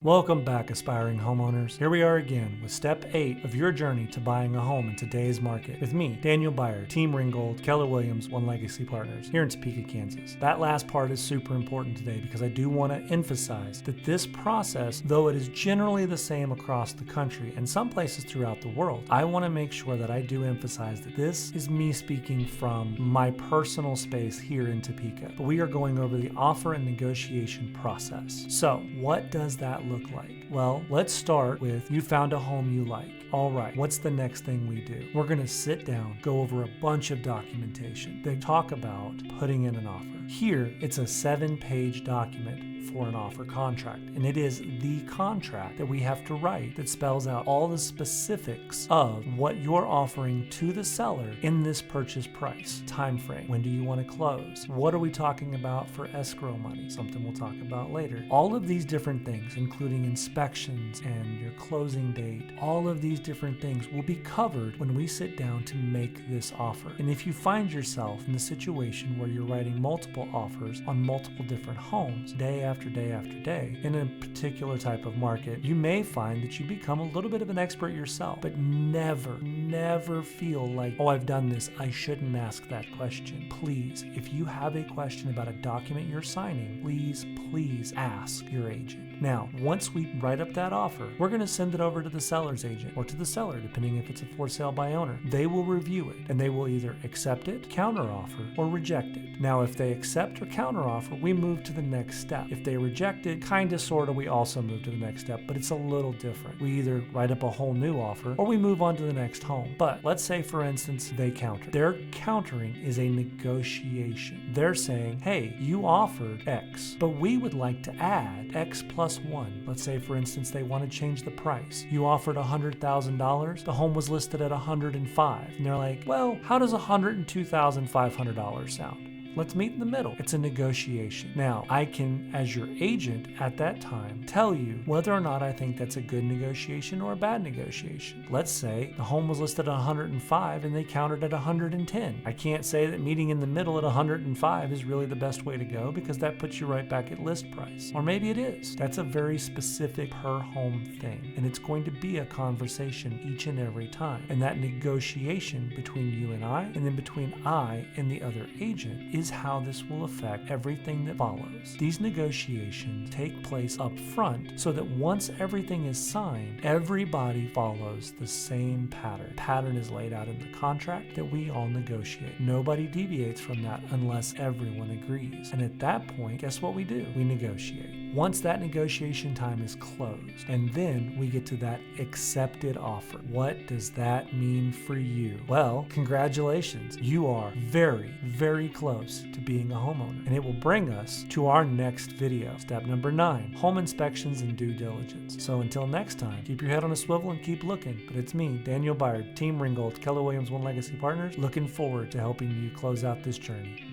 Welcome back, aspiring homeowners. Here we are again with step 8 of your journey to buying a home in today's market with me, Daniel Byer, Team Ringgold, Keller Williams, One Legacy Partners, here in Topeka, Kansas. That last part is super important today because I do want to emphasize that this process, though it is generally the same across the country and some places throughout the world, I want to make sure that I do emphasize that this is me speaking from my personal space here in Topeka. But we are going over the offer and negotiation process. So, what does that look like? Well, let's start with you found a home you like. All right, what's the next thing we do? We're going to sit down, go over a bunch of documentation. They talk about putting in an offer. Here, it's a 7-page document for an offer contract, and it is the contract that we have to write that spells out all the specifics of what you're offering to the seller in this purchase price. Time frame, when do you want to close? What are we talking about for escrow money? Something we'll talk about later. All of these different things, including inspections and your closing date, all of these different things will be covered when we sit down to make this offer. And if you find yourself in the situation where you're writing multiple offers on multiple different homes day after day after day in a particular type of market, you may find that you become a little bit of an expert yourself, but never feel like, oh, I've done this, I shouldn't ask that question. Please, if you have a question about a document you're signing, please ask your agent. Now, once we write up that offer, we're going to send it over to the seller's agent or to the seller, depending if it's a for sale by owner. They will review it and they will either accept it, counteroffer, or reject it. Now, if they accept or counteroffer, we move to the next step. If they reject it, kind of, sort of, we also move to the next step, but it's a little different. We either write up a whole new offer or we move on to the next home. But let's say, for instance, they counter. Their countering is a negotiation. They're saying, hey, you offered X, but we would like to add X plus 1. Let's say, for instance, they want to change the price. You offered $100,000. The home was listed at $105,000. And they're like, well, how does $102,500 sound? Let's meet in the middle. It's a negotiation. Now, I can, as your agent at that time, tell you whether or not I think that's a good negotiation or a bad negotiation. Let's say the home was listed at 105 and they countered at 110. I can't say that meeting in the middle at 105 is really the best way to go because that puts you right back at list price. Or maybe it is. That's a very specific per home thing. And it's going to be a conversation each and every time. And that negotiation between you and I, and then between I and the other agent, is how this will affect everything that follows. These negotiations take place up front so that once everything is signed, everybody follows the same pattern. The pattern is laid out in the contract that we all negotiate. Nobody deviates from that unless everyone agrees. And at that point, guess what we do? We negotiate. Once that negotiation time is closed, and then we get to that accepted offer. What does that mean for you? Well, congratulations. You are very close to being a homeowner. And it will bring us to our next video. Step number 9, home inspections and due diligence. So until next time, keep your head on a swivel and keep looking. But it's me, Daniel Byer, Team Ringgold, Keller Williams, One Legacy Partners, looking forward to helping you close out this journey.